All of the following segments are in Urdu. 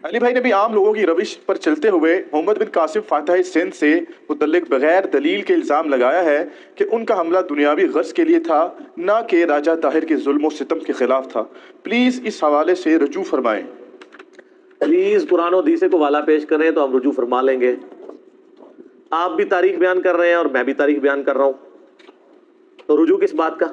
علی بھائی نے بھی عام لوگوں کی روش پر چلتے ہوئے محمد بن قاسم فاتح سندھ سے متعلق بغیر دلیل کے الزام لگایا ہے کہ ان کا حملہ دنیاوی غرض کے لیے تھا، نہ کہ راجہ طاہر کے ظلم و ستم کے خلاف تھا۔ پلیز اس حوالے سے رجوع فرمائیں۔ پلیز قرآن و حدیث کو والا پیش کریں تو ہم رجوع فرما لیں گے۔ آپ بھی تاریخ بیان کر رہے ہیں اور میں بھی تاریخ بیان کر رہا ہوں، تو رجوع کس بات کا؟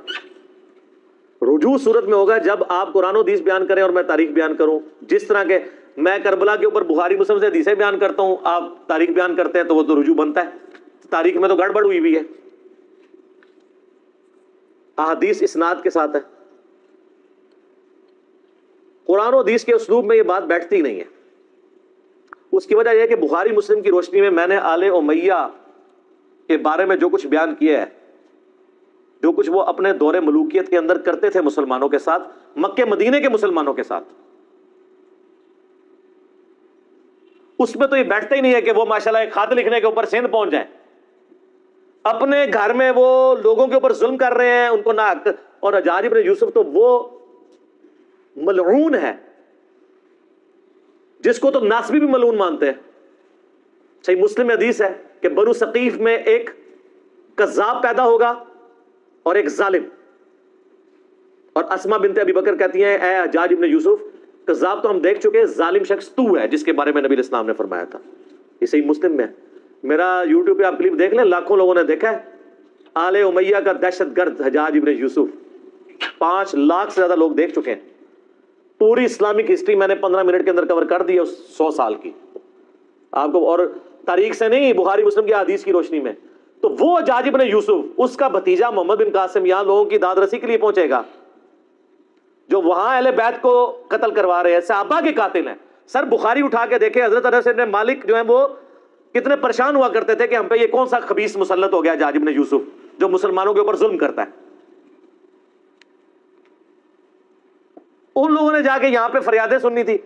رجوع صورت میں ہوگا جب آپ قرآن و حدیث بیان کریں اور میں تاریخ بیان کروں۔ جس طرح کے میں کربلا کے اوپر بخاری مسلم سے حدیثیں بیان کرتا ہوں، آپ تاریخ بیان کرتے ہیں، تو وہ تو رجوع بنتا ہے۔ تاریخ میں تو گڑبڑ ہوئی ہوئی ہے، احادیث اسناد کے ساتھ ہے۔ قرآن و حدیث کے اسلوب میں یہ بات بیٹھتی نہیں ہے۔ اس کی وجہ یہ ہے کہ بخاری مسلم کی روشنی میں میں نے آل امیہ کے بارے میں جو کچھ بیان کیا ہے، جو کچھ وہ اپنے دور ملوکیت کے اندر کرتے تھے مسلمانوں کے ساتھ، مکہ مدینے کے مسلمانوں کے ساتھ، اس میں تو یہ بیٹھتا ہی نہیں ہے کہ وہ ماشاءاللہ ایک خط لکھنے کے اوپر سندھ پہنچ جائیں۔ اپنے گھر میں وہ لوگوں کے اوپر ظلم کر رہے ہیں، ان کو نہ، اور حجاج ابن یوسف تو وہ ملعون ہے جس کو تو ناصبی بھی ملعون مانتے ہیں۔ صحیح مسلم میں حدیث ہے کہ بنو ثقیف میں ایک کذاب پیدا ہوگا اور ایک ظالم، اور اسما بنت ابی بکر کہتی ہیں اے حجاج ابن یوسف، کذاب تو ہم دیکھ چکے، ظالم شخص تو ہے جس کے بارے میں نبی اسلام نے فرمایا تھا۔ یہ صحیح مسلم میں ہے۔ میرا یوٹیوب پہ آپ کلپ دیکھ لیں، لاکھوں لوگوں نے دیکھا ہے۔ آل امیہ کا دہشت گرد حجاج ابن یوسف 5 لاکھ سے زیادہ لوگ دیکھ چکے ہیں۔ پوری اسلامک ہسٹری میں نے 15 منٹ کے اندر کور کر دی ہے، 100 سال کی آپ کو، اور تاریخ سے نہیں، بخاری مسلم کی حدیث کی روشنی میں۔ تو وہ حجاج ابن یوسف، اس کا بھتیجا محمد بن قاسم یہاں لوگوں کی داد رسی کے لیے پہنچے گا، جو وہاں اہل بیت کو قتل کروا رہے ہیں، صحابہ کے قاتل ہیں۔ سر بخاری اٹھا کے دیکھیں، حضرت انس بن مالک جو ہیں وہ کتنے پریشان ہوا کرتے تھے کہ ہم پہ یہ کون سا خبیث مسلط ہو گیا حجاج ابن یوسف جو مسلمانوں کے اوپر ظلم کرتا ہے۔ ان لوگوں نے جا کے یہاں پہ فریادیں سننی تھی۔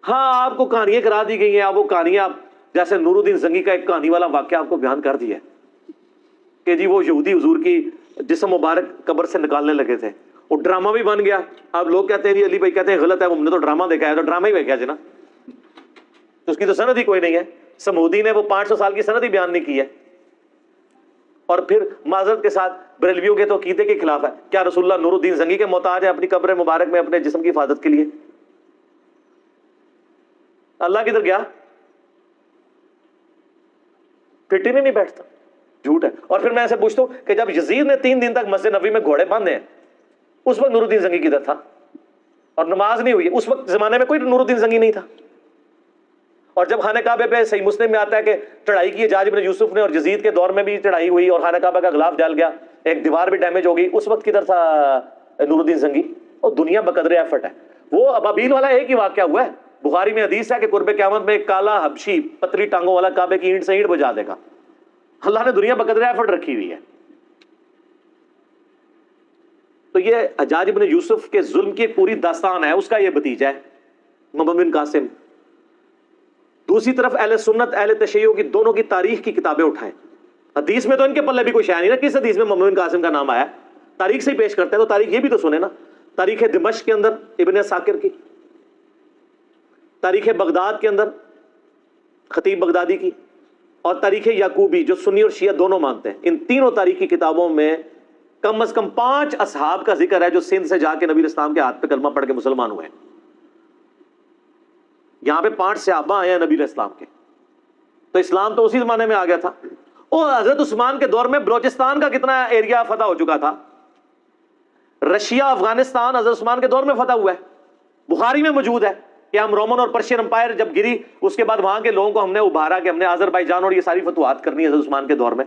ہاں آپ کو کہانیاں کرا دی گئی ہیں، آپ وہ کہانیاں، جیسے نور الدین زنگی کا ایک کہانی والا واقعہ آپ کو بیان کر دیا ہے کہ جی وہ یہودی حضور کی جسم مبارک قبر سے نکالنے لگے تھے، وہ ڈرامہ بھی بن گیا۔ اب لوگ کہتے ہیں جی علی بھائی کہتے ہیں غلط ہے، ہم نے تو ڈرامہ دیکھا ہے، تو ڈرامہ ہی دیکھا جی نا، تو اس کی تو سند ہی کوئی نہیں ہے۔ سمودی نے وہ 500 سال کی سند ہی بیان نہیں کی ہے، اور پھر معذرت کے ساتھ بریلویوں کے تو عقیدے کے خلاف ہے۔ کیا رسول اللہ نور الدین زنگی کے محتاج ہے اپنی قبر مبارک میں اپنے جسم کی حفاظت کے لیے؟ اللہ کدھر گیا؟ پھٹی نہیں بیٹھتا، جھوٹ ہے۔ اور پھر میں ایسے پوچھتا ہوں کہ جب یزید نے 3 دن تک مسجد نبوی میں گھوڑے باندھے ہیں، اس وقت نور الدین زنگی کدھر تھا؟ اور نماز نہیں ہوئی، اس وقت زمانے میں کوئی نور الدین زنگی نہیں تھا۔ اور جب خانہ کعبہ پہ صحیح مسلم میں آتا ہے کہ چڑھائی کی حجاج ابن یوسف نے، اور یزید کے دور میں بھی چڑھائی ہوئی اور خانہ کعبہ کا غلاف جل گیا، ایک دیوار بھی ڈیمیج ہو گئی، اس وقت کدھر تھا نور الدین زنگی؟ اور دنیا بقدر ایفٹ ہے۔ وہ ابابیل والا ایک ہی واقعہ ہوا ہے، بخاری میں حدیث ہے کہ قرب قیامت میں ایک کالا حبشی پتلی ٹانگوں والا کعبے کی اینٹ سے اینٹ بجا دے گا۔ اللہ نے دنیا بقدر ایفٹ رکھی ہوئی ہے۔ تو یہ حجاج ابن یوسف کے ظلم کی ایک پوری داستان ہے، اس کا یہ بھتیجا ہے محمد بن قاسم۔ دوسری طرف اہل سنت اہل تشیع کی دونوں کی تاریخ کی کتابیں اٹھائیں، حدیث میں تو ان کے پلے بھی کوئی شے نہیں نا، کس حدیث میں محمد بن قاسم کا نام آیا؟ تاریخ سے ہی پیش کرتے ہیں، تو تاریخ یہ بھی تو سنیں نا۔ تاریخ دمشق کے اندر ابن ساکر کی، تاریخ بغداد کے اندر خطیب بغدادی کی، اور تاریخ یعقوبی جو سنی اور شیعہ دونوں مانتے ہیں، ان تینوں تاریخی کتابوں میں کم از کم 5 اصحاب کا ذکر ہے جو سندھ سے جا کے نبی اسلام کے ہاتھ پہ کلمہ پڑھ کے مسلمان ہوئے ہیں۔ یہاں پہ 5 صحابہ آئے ہیں نبی علیہ السلام کے، تو اسلام تو اسی زمانے میں آ گیا تھا۔ اور حضرت عثمان کے دور میں بلوچستان کا کتنا ایریا فتح ہو چکا تھا، رشیا افغانستان حضرت عثمان کے دور میں فتح ہوا ہے۔ بخاری میں موجود ہے کہ ہم رومن اور پرشین امپائر جب گری، اس کے بعد وہاں کے لوگوں کو ہم نے ابھارا کہ ہم نے آذربائیجان اور یہ ساری فتوحات کرنی ہے حضرت عثمان کے دور میں۔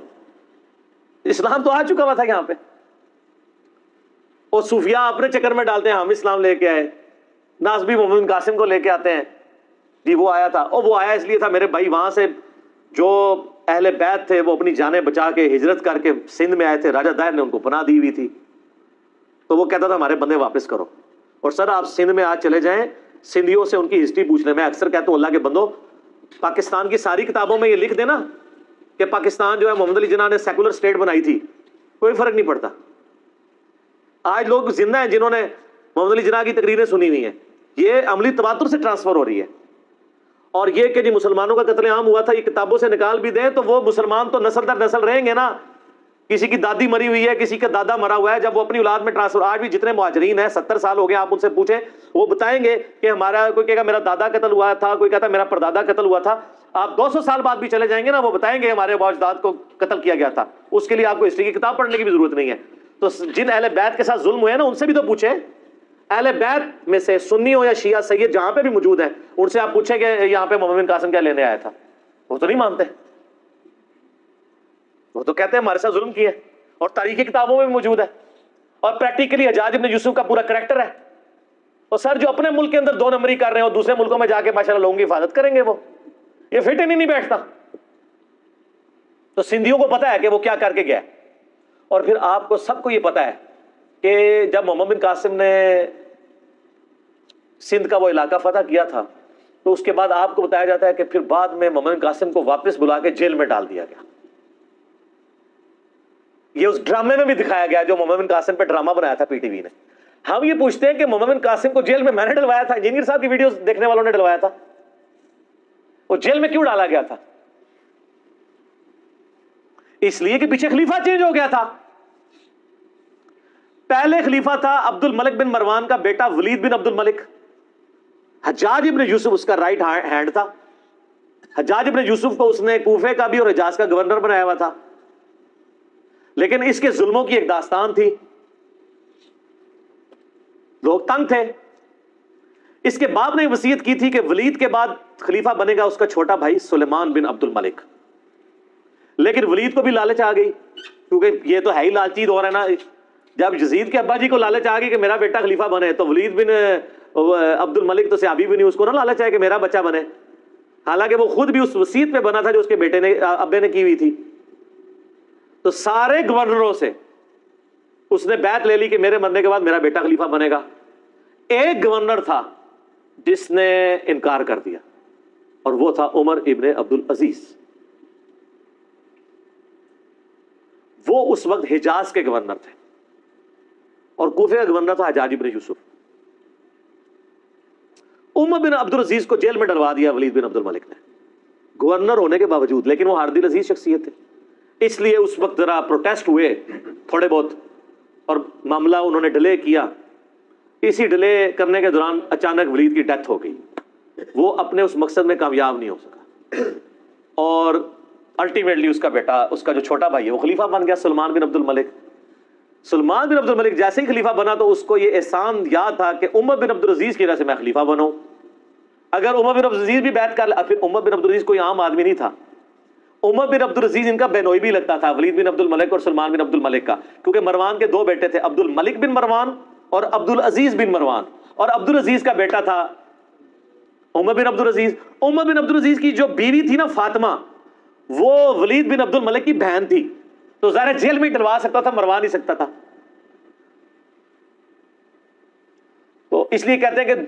اسلام تو آ چکا ہوا تھا یہاں پہ، اور صوفیاء اپنے چکر میں ڈالتے ہیں ہم اسلام لے کے آئے، ناصبی محمد بن قاسم کو لے کے آتے ہیں جی وہ آیا تھا، اور وہ آیا اس لیے تھا میرے بھائی وہاں سے جو اہل بیت تھے وہ اپنی جانیں بچا کے ہجرت کر کے سندھ میں آئے تھے، راجہ دائر نے ان کو پناہ دی ہوئی تھی، تو وہ کہتا تھا ہمارے بندے واپس کرو۔ اور سر آپ سندھ میں آج چلے جائیں، سندھیوں سے ان کی ہسٹری پوچھ لیں۔ میں اکثر کہتا ہوں اللہ کے بندوں، پاکستان کی ساری کتابوں میں یہ لکھ دینا کہ پاکستان جو ہے محمد علی جناح نے سیکولر اسٹیٹ بنائی تھی، کوئی فرق نہیں پڑتا۔ آج لوگ زندہ ہیں جنہوں نے محمد علی جناح کی تقریریں سنی ہوئی ہیں، یہ عملی تواتر سے ٹرانسفر ہو رہی ہے۔ اور یہ کہ جی مسلمانوں کا قتل عام ہوا تھا یہ کتابوں سے نکال بھی دیں تو وہ مسلمان تو نسل در نسل رہیں گے نا. کسی کی دادی مری ہوئی ہے, کسی کا دادا مرا ہوا ہے, جب وہ اپنی اولاد میں ٹرانسفر, آج بھی جتنے مہاجرین ہیں 70 سال ہو گئے, آپ ان سے پوچھیں وہ بتائیں گے کہ ہمارا, کوئی کہے گا میرا دادا قتل ہوا تھا, کوئی کہتا ہے میرا پردادا قتل ہوا تھا. آپ 200 سال بعد بھی چلے جائیں گے نا, وہ بتائیں گے ہمارے اجداد کو قتل کیا گیا تھا. اس کے لیے آپ کو ہسٹری کی کتاب پڑھنے کی بھی ضرورت نہیں ہے. تو جن اہل بیت کے ساتھ ظلم ہوئے ہیں نا, ان سے بھی تو پوچھیں. اہل بیت میں سے سنی ہو یا شیعہ سید جہاں پہ بھی موجود ہیں, ان سے آپ پوچھیں کہ یہاں پہ محمد بن قاسم کیا لینے آیا تھا, وہ تو نہیں مانتے. وہ تو کہتے ہیں ہمارے ساتھ ظلم کیا, اور تاریخی کتابوں میں بھی موجود ہے. اور پریکٹیکلی حجاج ابن یوسف کا پورا کریکٹر ہے. اور سر جو اپنے ملک کے اندر 2 نمبری کر رہے ہیں اور دوسرے ملکوں میں جا کے ماشاءاللہ لوگوں کی حفاظت کریں گے, وہ یہ فٹ نہیں بیٹھتا. تو سندھیوں کو پتا ہے کہ وہ کیا کر کے گیا. اور پھر آپ کو سب کو یہ پتا ہے کہ جب محمد بن قاسم نے سندھ کا وہ علاقہ فتح کیا تھا, تو اس کے بعد آپ کو بتایا جاتا ہے کہ پھر بعد میں محمد بن قاسم کو واپس بلا کے جیل میں ڈال دیا گیا. یہ اس ڈرامے میں بھی دکھایا گیا جو محمد بن قاسم پہ ڈرامہ بنایا تھا پی ٹی وی نے. ہم یہ پوچھتے ہیں کہ محمد بن قاسم کو جیل میں نے ڈلوایا تھا, انجینئر صاحب کی ویڈیوز دیکھنے والوں نے ڈلوایا تھا, وہ جیل میں کیوں ڈالا گیا تھا؟ اس لیے کہ پیچھے خلیفہ چینج ہو گیا تھا. پہلے خلیفہ تھا عبد الملک بن مروان کا بیٹا ولید بن عبد الملک. حجاج ابن یوسف اس کا رائٹ ہینڈ تھا. حجاج ابن یوسف کو اس نے کوفے کا بھی اور حجاز کا گورنر بنایا ہوا تھا. لیکن اس کے ظلموں کی ایک داستان تھی, لوگ تنگ تھے. اس کے باپ نے وصیت کی تھی کہ ولید کے بعد خلیفہ بنے گا اس کا چھوٹا بھائی سلیمان بن عبد الملک. لیکن ولید کو بھی لالچ آ گئی, کیونکہ یہ تو ہے ہی لالچی دور ہے نا. جب یزید کے ابا جی کو لالچ آ گئی کہ میرا بیٹا خلیفہ بنے, تو ولید بن عبد الملک تو صحابی بھی نہیں, اس کو نہ لالچ ہے کہ میرا بچہ بنے. حالانکہ وہ خود بھی اس وصیت پہ بنا تھا جو اس کے بیٹے نے, ابے نے کی ہوئی تھی. تو سارے گورنروں سے اس نے بیعت لے لی کہ میرے مرنے کے بعد میرا بیٹا خلیفہ بنے گا. ایک گورنر تھا جس نے انکار کر دیا, اور وہ تھا عمر ابن عبد العزیز. وہ اس وقت حجاز کے گورنر تھے, اور کوفے کا گورنر تھا حجاج ابن یوسف. عمر بن عبد العزیز کو جیل میں ڈلوا دیا ولید بن عبد الملک نے, گورنر ہونے کے باوجود. لیکن وہ ہارد العزیز شخصیت تھے, اس لیے اس وقت ذرا پروٹیسٹ ہوئے تھوڑے بہت, اور معاملہ انہوں نے ڈیلے کیا. اسی ڈیلے کرنے کے دوران اچانک ولید کی ڈیتھ ہو گئی. وہ اپنے اس مقصد میں کامیاب نہیں ہو سکا, اور الٹیمیٹلی اس کا بیٹا, اس کا جو چھوٹا بھائی ہے, وہ خلیفہ بن گیا سلمان بن عبد الملک. سلمان بن عبد الملک جیسے ہی خلیفہ بنا تو اس کو یہ احسان یاد تھا کہ عمر بن عبد العزیز کی وجہ سے میں خلیفہ بنوں. اگر عمر بن عبد العزیز بھی بیعت کر لے, پھر عمر بن عبد العزیز کوئی عام آدمی نہیں تھا. عمر بن عبد العزیز ان کا بہنوئی بھی لگتا تھا, ولید بن عبد الملک اور سلمان بن عبد الملک کا, کیونکہ مروان کے 2 بیٹے تھے, عبد الملک بن مروان اور عبد العزیز بن مروان. اور عبد العزیز کا بیٹا تھا عمر بن عبد العزیز. عمر بن عبد العزیز کی جو بیوی تھی نا فاطمہ, وہ ولید بن عبد الملک کی بہن تھی. تو ظاہر جیل میں ڈلوا سکتا تھا, مروا نہیں سکتا تھا. تو اس لیے کہتے ہیں کہ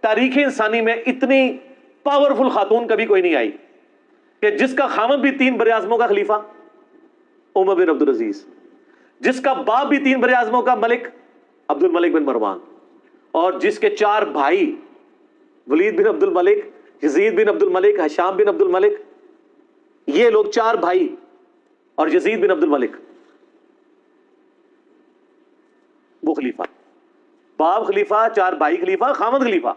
تاریخ انسانی میں اتنی پاورفل خاتون کبھی کوئی نہیں آئی کہ جس کا خامد بھی 3 براعظموں کا خلیفہ عمر بن عبد العزیز, جس کا باپ بھی 3 براعظموں کا ملک عبد الملک بن مروان, اور جس کے 4 بھائی ولید بن عبد الملک, یزید بن عبد الملک, ہشام بن عبد الملک, یہ لوگ 4 بھائی, اور یزید بن عبد الملک وہ خلیفہ. باپ خلیفہ, 4 بھائی خلیفہ, خامد خلیفہ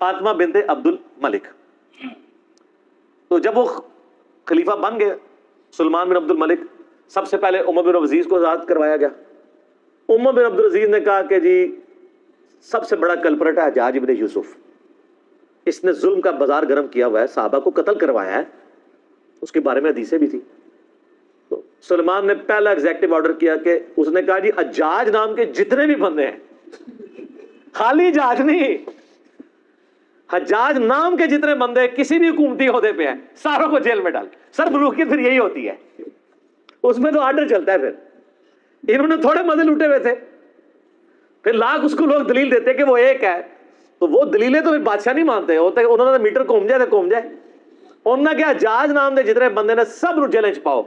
فاطمہ بنت عبد الملک. تو جب وہ خلیفہ بن گئے سلمان بن عبد الملک, سب سے پہلے عمر بن عبد العزیز کو آزاد کروایا گیا. عمر بن عبد العزیز نے کہا کہ جی سب سے بڑا کلپریٹ ہے حجاج ابن یوسف, اس نے ظلم کا بازار گرم کیا ہوا ہے, صحابہ کو قتل کروایا ہے, اس کے بارے میں حدیثیں بھی تھی. تو سلمان نے پہلا ایگزیکٹو آرڈر کیا کہ اس نے کہا جی حجاج نام کے جتنے بھی بندے ہیں, خالی حجاج نہیں, حجاج نام کے جتنے بندے کسی بھی حکومتی عہدے پہ ہیں, ساروں کو جیل میں ڈال. سر ملوکیت پھر یہی ہوتی ہے, اس میں تو آرڈر چلتا ہے. پھر انہوں نے تھوڑے مزے لوٹے ہوئے تھے, پھر لاکھ اس کو لوگ دلیل دیتے کہ وہ ایک ہے, تو وہ دلیلیں تو پھر بادشاہ نہیں مانتے ہوتے, انہوں نے میٹر گھوم جائے تو گھوم جائے. انہوں نے کیا حجاج نام دے جتنے بندے نے سب جیلیں چھپاؤ,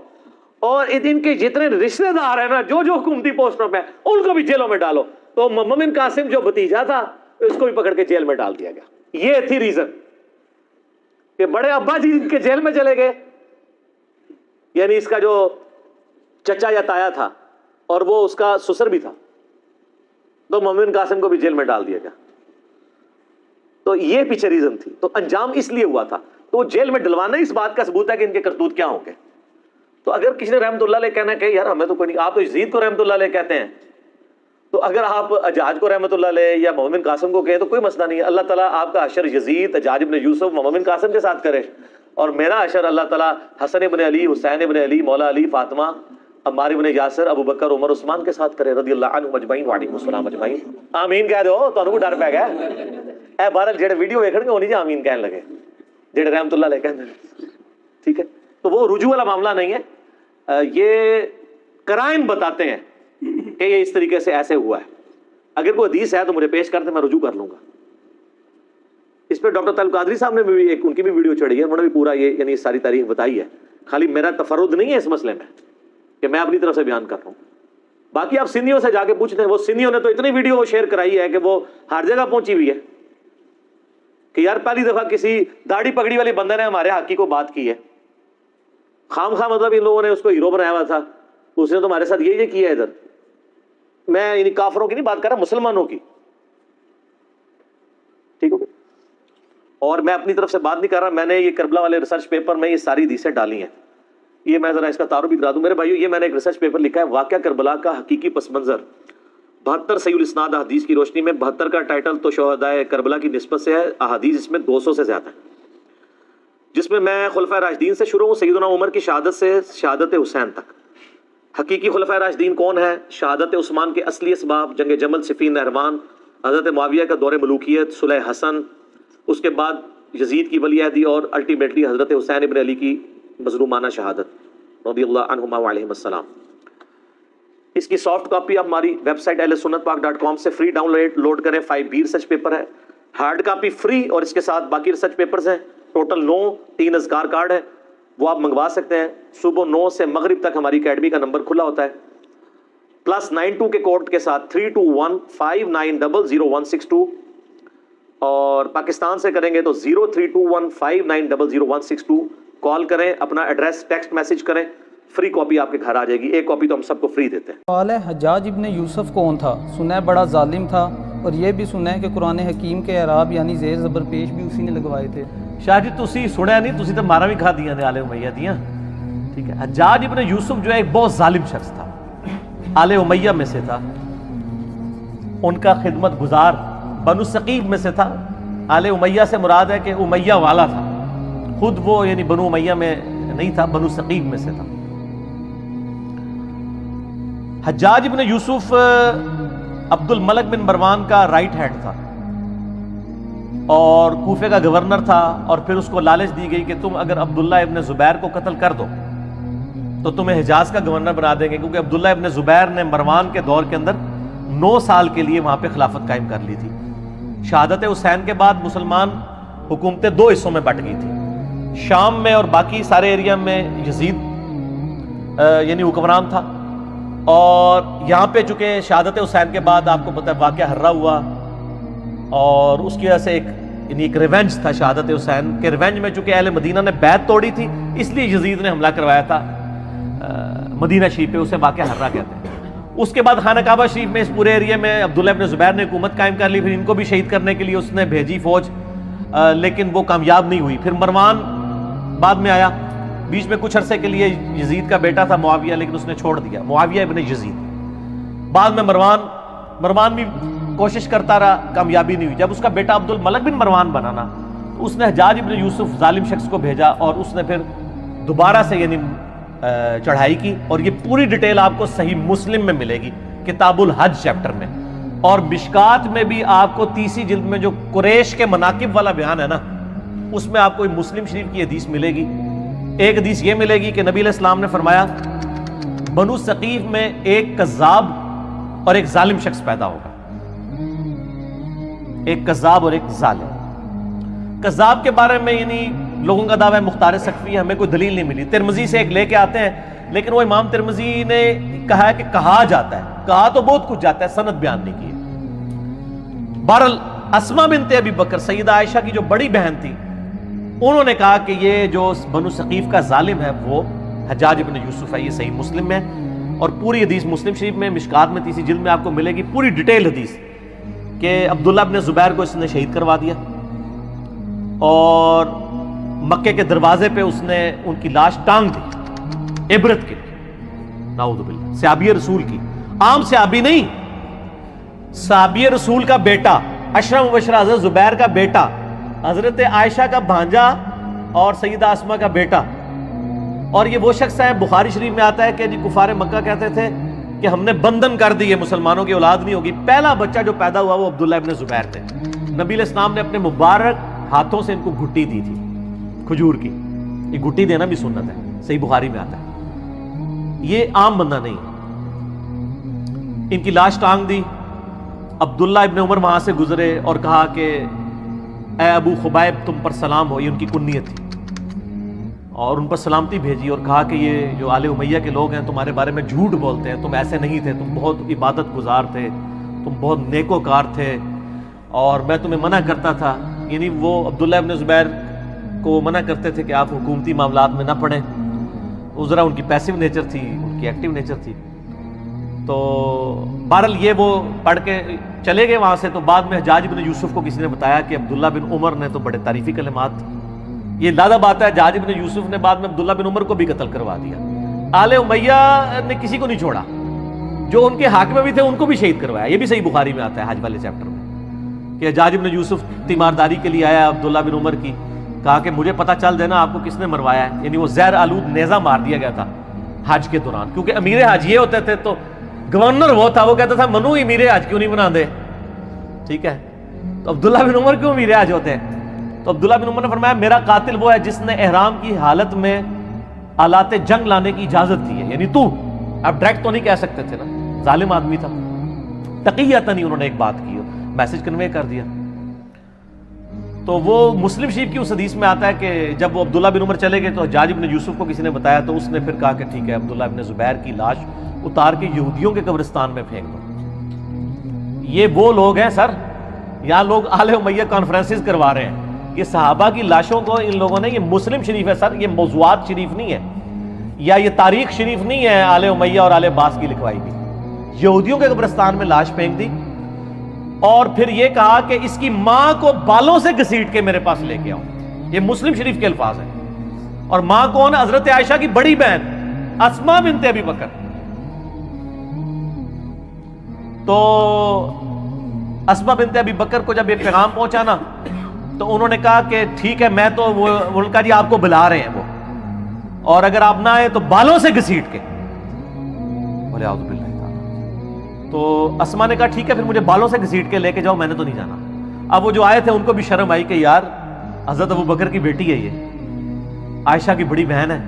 اور ان کے جتنے رشتہ دار ہیں نا جو حکومتی پوسٹوں پہ ان کو بھی جیلوں میں ڈالو. تو محمد بن قاسم جو بھتیجا تھا اس کو بھی پکڑ کے جیل میں ڈال دیا گیا. یہ تھی ریزن. کہ بڑے ابا جی ان کے جیل میں چلے گئے، یعنی اس کا جو چچا یا تایا تھا اور وہ اس کا سسر بھی تھا، تو محمد بن قاسم کو بھی جیل میں ڈال دیا گیا. تو یہ پیچھے ریزن تھی. تو انجام اس لیے ہوا تھا. تو وہ جیل میں ڈلوانا اس بات کا ثبوت ہے کہ ان کے کرتوت کیا ہوں گے. تو اگر کسی نے رحمت اللہ علیہ کہنا کہ یار ہمیں تو کوئی نہیں، آپ تو یزید کو رحمت اللہ علیہ کہتے ہیں، تو اگر آپ حجاج کو رحمت اللہ علیہ یا محمد بن قاسم کو کہیں تو کوئی مسئلہ نہیں ہے. اللہ تعالیٰ آپ کا حشر یزید، حجاج ابن یوسف، محمد بن قاسم کے ساتھ کرے، اور میرا حشر اللہ تعالیٰ حسن ابن علی، حسین ابن علی، مولا علی، فاطمہ، عمار ابن یاسر، ابو بکر، عمر، عثمان کے ساتھ کرے رضی اللہ عنہم اجمعین وعلیکم السلام اجمعین. آمین کہہ دو، تانوں کو ڈر پے گیا اے بہرحال جڑے ویڈیو ویکھن گے وہ نہیں جی آمین کہنے لگے جڑے رحمت اللہ علیہ کہندے نے. ٹھیک ہے، تو وہ رجوع والا معاملہ نہیں ہے. یہ قرائن بتاتے ہیں کہ یہ اس طریقے سے ایسے ہوا ہے. اگر کوئی حدیث ہے تو مجھے پیش کرتے، میں رجوع کر لوں گا. اس پہ ڈاکٹر طالب قادری صاحب نے بھی ایک ان کی بھی ویڈیو چڑھی ہے، انہوں نے بھی پورا یہ یعنی ساری تاریخ بتائی ہے. خالی میرا تفرد نہیں ہے اس مسئلے میں کہ میں اپنی طرف سے بیان کر رہا ہوں. باقی آپ سنیوں سے جا کے پوچھتے ہیں، وہ سنیوں نے تو اتنی ویڈیو شیئر کرائی ہے کہ وہ ہر جگہ پہنچی ہوئی ہے کہ یار پہلی دفعہ کسی داڑھی پگڑی والے بندے نے ہمارے حقی کو بات کی ہے. خام خواہ مطلب ان لوگوں نے اس کو ہیرو بنایا ہوا تھا، اس نے تو ہمارے ساتھ یہ کیا ہے. ادھر میں یعنی کافروں کی نہیں بات کر رہا، مسلمانوں کی. ٹھیک ہو، اور میں اپنی طرف سے بات نہیں کر رہا. میں نے یہ کربلا والے ریسرچ پیپر میں یہ ساری حدیثیں ڈالی ہیں. یہ میں ذرا اس کا تعارف بھی کرا دوں میرے بھائیو. یہ میں نے ایک ریسرچ پیپر لکھا ہے، واقعہ کربلا کا حقیقی پس منظر 72 صحیح الاسناد احادیث کی روشنی میں. 72 کا ٹائٹل تو شہدائے کربلا کی نسبت سے ہے، احادیث اس میں 200 سے زیادہ ہے، جس میں خلفائے راشدین سے شروع ہوں، سیدنا عمر کی شہادت سے شہادت حسین تک. حقیقی خلفائے راشدین کون ہے؟ شہادت عثمان کے اصلی اسباب، جنگ جمل، صفین، نہروان، حضرت معاویہ کا دور ملوکیت، صلح حسن، اس کے بعد یزید کی ولی عہدی، اور الٹیمیٹلی حضرت حسین ابن علی کی مظلومانہ شہادت رضی اللہ عنہما وعلیہم السلام. اس کی سافٹ کاپی آپ ہماری ویب سائٹ ahlsunnatpak.com سے فری ڈاؤن لوڈ کریں. 5B ریسرچ پیپر ہے، ہارڈ کاپی فری، اور اس کے ساتھ باقی ریسرچ پیپرز ہیں ٹوٹل 9. 3 اذکار کارڈ ہے، وہ آپ منگوا سکتے ہیں. صبح 9 سے مغرب تک ہماری اکیڈمی کا نمبر کھلا ہوتا ہے، +92 کے کوڈ کے ساتھ 32159000162، اور پاکستان سے کریں گے تو 032159000162. کال کریں، اپنا ایڈریس ٹیکسٹ میسج کریں، فری کاپی آپ کے گھر آ جائے گی. ایک کاپی تو ہم سب کو فری دیتے ہیں. سوال ہے، حجاج ابن یوسف کون تھا؟ سنا ہے بڑا ظالم تھا، اور یہ بھی سنا ہے کہ قرآن حکیم کے اعراب یعنی زیر زبر پیش بھی اسی نے لگوائے تھے. شاہ جی تسی سنیا نہیں، تسی تو مارا بھی کھا دیا نے آل امیہ دیاں. ٹھیک ہے، حجاج ابن یوسف جو ہے ایک بہت ظالم شخص تھا، آل امیہ میں سے تھا. ان کا خدمت گزار بنو ثقیف میں سے تھا. آل امیہ سے مراد ہے کہ امیہ والا تھا، خود وہ یعنی بنو امیہ میں نہیں تھا، بنو ثقیف میں سے تھا. حجاج ابن یوسف عبد الملک بن مروان کا رائٹ ہینڈ تھا، اور کوفے کا گورنر تھا. اور پھر اس کو لالچ دی گئی کہ تم اگر عبداللہ ابن زبیر کو قتل کر دو تو تمہیں حجاز کا گورنر بنا دیں گے، کیونکہ عبداللہ ابن زبیر نے مروان کے دور کے اندر 9 سال کے لیے وہاں پہ خلافت قائم کر لی تھی. شہادت حسین کے بعد مسلمان حکومتیں 2 حصوں میں بٹ گئی تھی. شام میں اور باقی سارے ایریا میں یزید یعنی حکمران تھا، اور یہاں پہ چونکہ شہادت حسین کے بعد آپ کو پتہ ہے واقعہ ہررا ہوا، اور اس کی وجہ سے ایک ریونج تھا شہادت حسین کے. ریونج میں چونکہ اہل مدینہ نے بیعت توڑی تھی، اس لیے یزید نے حملہ کروایا تھا مدینہ شریف پہ، اسے واقعہ ہررا کہتے ہیں. اس کے بعد خانہ کعبہ شریف میں اس پورے ایریا میں عبداللہ ابن زبیر نے حکومت قائم کر لی. پھر ان کو بھی شہید کرنے کے لیے اس نے بھیجی فوج، لیکن وہ کامیاب نہیں ہوئی. پھر مروان بعد میں آیا، بیچ میں کچھ عرصے کے لیے یزید کا بیٹا تھا معاویہ، لیکن اس نے چھوڑ دیا، معاویہ ابن یزید. بعد میں مروان بھی کوشش کرتا رہا، کامیابی نہیں ہوئی. جب اس کا بیٹا عبد الملک بن مروان بنا نا، اس نے حجاج ابن یوسف ظالم شخص کو بھیجا، اور اس نے پھر دوبارہ سے یعنی چڑھائی کی. اور یہ پوری ڈیٹیل آپ کو صحیح مسلم میں ملے گی، کتاب الحج چیپٹر میں، اور مشکات میں بھی آپ کو 30 جلد میں جو قریش کے مناقب والا بیان ہے نا، اس میں آپ کو مسلم شریف کی حدیث ملے گی. ایک حدیث یہ ملے گی کہ نبی علیہ السلام نے فرمایا بنو ثقیف میں ایک کذاب اور ایک ظالم شخص پیدا ہوگا. ایک کذاب اور ایک ظالم. کذاب کے بارے میں یعنی لوگوں کا دعویٰ ہے مختار سقفی، ہمیں کوئی دلیل نہیں ملی. ترمذی سے ایک لے کے آتے ہیں، لیکن وہ امام ترمذی نے کہا ہے کہ کہا جاتا ہے، کہا تو بہت کچھ جاتا ہے، سند بیان نہیں کی. بہرحال اسما بنت ابی بکر، سیدہ عائشہ کی جو بڑی بہن تھی، انہوں نے کہا کہ یہ جو بنو ثقیف کا ظالم ہے وہ حجاج ابن یوسف ہے. یہ صحیح مسلم میں اور پوری حدیث مسلم شریف میں مشکات میں تیسری جلد میں آپ کو ملے گی پوری ڈیٹیل حدیث کہ عبداللہ ابن زبیر کو اس نے شہید کروا دیا اور مکے کے دروازے پہ اس نے ان کی لاش ٹانگ دی عبرت کے لیے. نعوذ باللہ. صحابی رسول کی، عام صحابی نہیں، صحابی رسول کا بیٹا، عشرہ مبشرہ حضرت زبیر کا بیٹا، حضرت عائشہ کا بھانجا اور سیدہ اسماء کا بیٹا. اور یہ وہ شخص ہے، بخاری شریف میں آتا ہے کہ جی کفار مکہ کہتے تھے کہ ہم نے بندھن کر دی، مسلمانوں کی اولاد نہیں ہوگی. پہلا بچہ جو پیدا ہوا وہ عبداللہ ابن زبیر تھے. نبی علیہ السلام نے اپنے مبارک ہاتھوں سے ان کو گھٹی دی تھی کھجور کی. یہ گھٹی دینا بھی سنت ہے، صحیح بخاری میں آتا ہے. یہ عام بندہ نہیں. ان کی لاش ٹانگ دی. عبداللہ ابن عمر وہاں سے گزرے اور کہا کہ اے ابو خبیب تم پر سلام ہو. یہ ان کی کنیت تھی اور ان پر سلامتی بھیجی اور کہا کہ یہ جو آل امیہ کے لوگ ہیں تمہارے بارے میں جھوٹ بولتے ہیں، تم ایسے نہیں تھے، تم بہت عبادت گزار تھے، تم بہت نیکوکار تھے اور میں تمہیں منع کرتا تھا. یعنی وہ عبداللہ ابن زبیر کو منع کرتے تھے کہ آپ حکومتی معاملات میں نہ پڑیں. ذرا ان کی پیسو نیچر تھی، ان کی ایکٹیو نیچر تھی. تو بہرحال یہ وہ پڑھ کے چلے گئے وہاں سے. تو بعد میں حجاج بن یوسف کو کسی نے بتایا کہ عبداللہ بن عمر نے تو بڑے تعریفی کلمات. یہ لادہ بات ہے، حجاج بن یوسف نے بعد میں عبداللہ بن عمر کو بھی قتل کروا دیا. آل امیہ نے کسی کو نہیں چھوڑا، جو ان کے حاکم میں بھی تھے ان کو بھی شہید کروایا. یہ بھی صحیح بخاری میں آتا ہے حج والے چیپٹر میں کہ حجاج بن یوسف تیمارداری کے لیے آیا عبداللہ بن عمر کی، کہا کہ مجھے پتہ چل دینا آپ کو کس نے مروایا ہے. یعنی وہ زہر آلود نیزہ مار دیا گیا تھا حج کے دوران، کیونکہ امیر حج یہ ہوتے تھے تو گورنر وہ تھا، وہ کہتا تھا منو امیر حج کیوں نہیں بنا دے. ٹھیک ہے، تو عبداللہ بن عمر کیوں امیر حج ہوتے ہیں؟ تو عبداللہ بن عمر نے فرمایا میرا قاتل وہ ہے جس نے احرام کی حالت میں آلات جنگ لانے کی اجازت دی ہے. یعنی تو اب ڈائریکٹ تو نہیں کہہ سکتے تھے نا، ظالم آدمی تھا. تقیۃ نہیں انہوں نے ایک بات کی، میسج کنوے کر دیا. تو وہ مسلم شریف کی اس حدیث میں آتا ہے کہ جب وہ عبداللہ بن عمر چلے گئے تو حجاج بن یوسف کو کسی نے بتایا تو اس نے پھر کہا کہ ٹھیک ہے عبداللہ بن زبیر کی لاش اتار کے یہودیوں کے قبرستان میں پھینک دو. یہ وہ لوگ ہیں سر، یہاں لوگ آل امیہ کانفرنسز کروا رہے ہیں. یہ صحابہ کی لاشوں کو ان لوگوں نے، یہ مسلم شریف ہے سر، یہ موضوعات شریف نہیں ہے یا یہ تاریخ شریف نہیں ہے آل امیہ اور آل عباس کی لکھوائی بھی. یہودیوں کے قبرستان میں لاش پھینک دی اور پھر یہ کہا کہ اس کی ماں کو بالوں سے گھسیٹ کے میرے پاس لے کے آؤ. یہ مسلم شریف کے الفاظ ہیں. اور ماں کون ہے؟ حضرت عائشہ کی بڑی بہن اسماء بنت ابی بکر. تو اسماء بنت ابی بکر کو جب یہ پیغام پہنچا نا تو انہوں نے کہا کہ ٹھیک ہے میں تو وہ کہا جی آپ کو بلا رہے ہیں وہ، اور اگر آپ نہ آئے تو بالوں سے گھسیٹ کے. بولے اعوذ باللہ. تو اسماء نے کہا ٹھیک ہے پھر مجھے بالوں سے گھسیٹ کے لے کے جاؤ، میں نے تو نہیں جانا. اب وہ جو آئے تھے ان کو بھی شرم آئی کہ یار حضرت ابو بکر کی بیٹی ہے، یہ عائشہ کی بڑی بہن ہے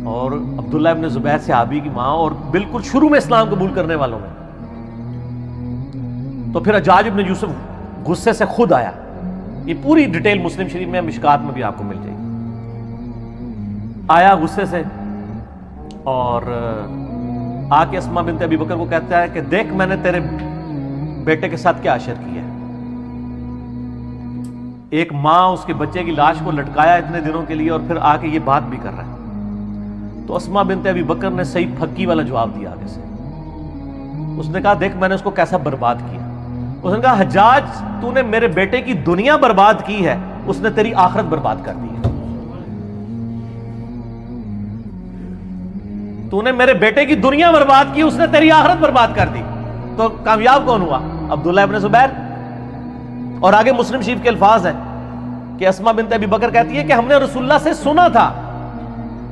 اور عبداللہ ابن زبیر صحابی کی ماں اور بالکل شروع میں اسلام قبول کرنے والوں میں. تو پھر حجاج ابن یوسف غصے سے خود آیا. یہ پوری ڈیٹیل مسلم شریف میں مشکات میں بھی آپ کو مل جائے گی. آیا غصے سے اور آ کے اسماء بنت ابی بکر کو کہتا ہے کہ دیکھ میں نے تیرے بیٹے کے ساتھ کیا اشر کیا ہے. ایک ماں اس کے بچے کی لاش کو لٹکایا اتنے دنوں کے لیے اور پھر آ کے یہ بات بھی کر رہا ہے. تو اسماء بنت ابی بکر نے صحیح پھکی والا جواب دیا آگے سے. اس نے کہا دیکھ میں نے اس کو کیسا برباد کیا. اس نے کہا حجاج تو نے میرے بیٹے کی دنیا برباد کی ہے، اس نے تیری آخرت برباد کر دی ہے. تو نے میرے بیٹے کی دنیا برباد کی، اس نے تیری آخرت برباد کر دی. تو کامیاب کون ہوا؟ عبداللہ ابن زبیر. اور آگے مسلم شریف کے الفاظ ہیں کہ اسماء بنت ابی بکر کہتی ہے کہ ہم نے رسول اللہ سے سنا تھا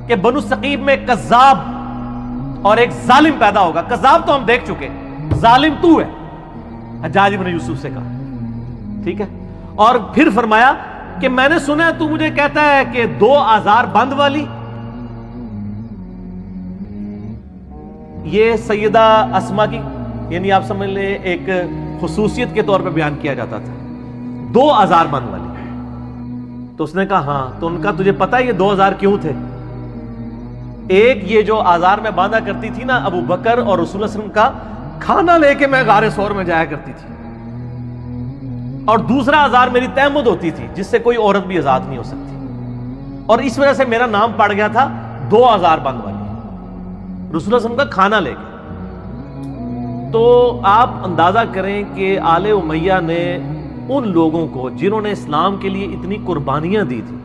کہ بنو ثقیف میں کذاب اور ایک ظالم پیدا ہوگا. کذاب تو ہم دیکھ چکے، ظالم تو ہے. حجاج ابن یوسف سے کہا ٹھیک ہے. اور پھر فرمایا کہ میں نے سنا تو مجھے کہتا ہے کہ 2 آزار بند والی. یہ سیدہ اسماء کی یعنی آپ سمجھ لیں ایک خصوصیت کے طور پہ بیان کیا جاتا تھا، 2 آزار بند والی. تو اس نے کہا ہاں. تو ان کا تجھے پتا یہ 2 آزار کیوں تھے؟ ایک یہ جو آزار میں باندھا کرتی تھی نا ابو بکر اور رسول اللہ صلی اللہ علیہ وسلم کا کھانا لے کے میں غار ثور میں جایا کرتی تھی. اور دوسرا آزار میری تہمت ہوتی تھی جس سے کوئی عورت بھی آزاد نہیں ہو سکتی، اور اس وجہ سے میرا نام پڑ گیا تھا 2000 بند والی، رسول اللہ صلی اللہ علیہ وسلم کا کھانا لے کے۔ تو آپ اندازہ کریں کہ آل امیہ نے ان لوگوں کو جنہوں نے اسلام کے لیے اتنی قربانیاں دی تھی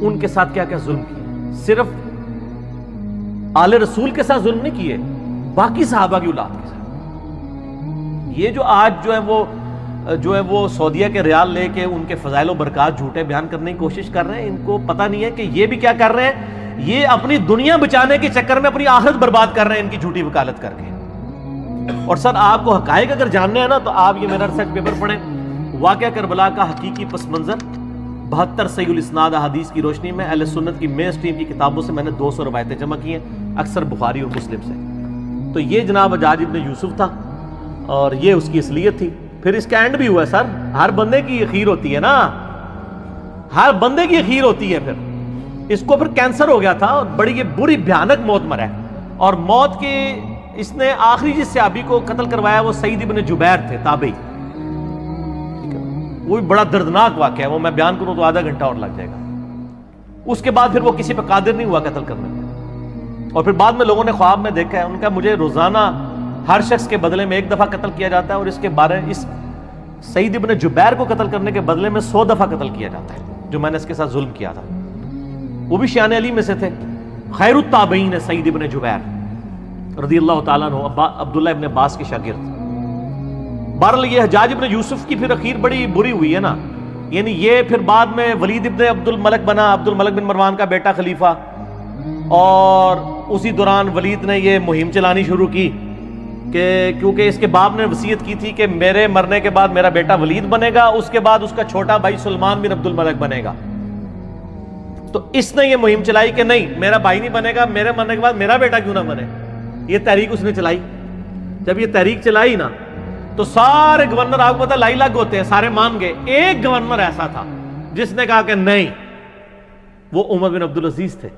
ان کے ساتھ کیا کیا ظلم کیے۔ صرف آل رسول کے ساتھ ظلم نہیں کیے، باقی صحابہ کی اولاد کے ساتھ۔ یہ جو آج جو ہے وہ سعودیہ کے ریال لے کے ان کے فضائل و برکات جھوٹے بیان کرنے کی کوشش کر رہے ہیں، ان کو پتہ نہیں ہے کہ یہ بھی کیا کر رہے ہیں، یہ اپنی دنیا بچانے کے چکر میں اپنی آخرت برباد کر رہے ہیں ان کی جھوٹی وکالت کر کے۔ اور سر آپ کو حقائق اگر جاننے ہیں نا تو آپ یہ میرا ریسرچ پیپر پڑھیں، واقعہ کربلا کا حقیقی پس منظر 72 صحیح الاسناد احادیث کی روشنی میں اہل سنت کی مین اسٹریم کی کتابوں سے میں نے 200 روایتیں جمع کی ہیں، اکثر بخاری اور مسلم سے۔ تو یہ جناب حجاج ابن یوسف تھا اور یہ اس کی اصلیت تھی۔ پھر اس کا اینڈ بھی ہوا ہے سر، ہر بندے کی اخیر ہوتی ہے نا، ہر بندے کی اخیر ہوتی ہے۔ پھر اس کو پھر کینسر ہو گیا تھا اور بڑی یہ بری بھیانک موت مرا ہے، اور موت کے اس نے آخری جس صحابی کو قتل کروایا وہ سعید ابن جبیر تھے، تابعی۔ وہ بھی بڑا دردناک واقعہ ہے، وہ میں بیان کروں تو آدھا گھنٹہ اور لگ جائے گا۔ اس کے بعد پھر وہ کسی پہ قادر نہیں ہوا قتل کرنے میں، اور پھر بعد میں لوگوں نے خواب میں دیکھا ہے، ان کا مجھے روزانہ ہر شخص کے بدلے میں 1 دفعہ قتل کیا جاتا ہے، اور اس کے بارے اس سعید ابن جبیر کو قتل کرنے کے بدلے میں 100 دفعہ قتل کیا جاتا ہے، جو میں نے اس کے ساتھ ظلم کیا تھا۔ وہ بھی شیان علی میں سے تھے، خیر التابعین ہے سعید ابن جبیر رضی اللہ تعالیٰ عنہ، عبداللہ ابن عباس کے شاگرد۔ بہرحال یہ حجاج ابن یوسف کی پھر اخیر بڑی بری ہوئی ہے نا، یعنی یہ پھر بعد میں ولید ابن عبد الملک بنا، عبد الملک بن مروان کا بیٹا خلیفہ، اور اسی دوران ولید نے یہ مہم چلانی شروع کی کہ کیونکہ اس کے باپ نے وصیت کی تھی کہ میرے مرنے کے بعد میرا بیٹا ولید بنے گا، اس کے بعد اس کا چھوٹا بھائی سلمان بن عبد الملک بنے گا۔ تو اس نے یہ مہم چلائی کہ نہیں میرا بھائی نہیں بنے گا، میرے مرنے کے بعد میرا بیٹا کیوں نہ بنے، یہ تحریک اس نے چلائی۔ جب یہ تحریک چلائی نا تو سارے گورنر، آپ کو پتا لائی لگ ہوتے ہیں، سارے مان گئے۔ ایک گورنر ایسا تھا جس نے کہا کہ نہیں، وہ عمر بن عبدالعزیز تھے۔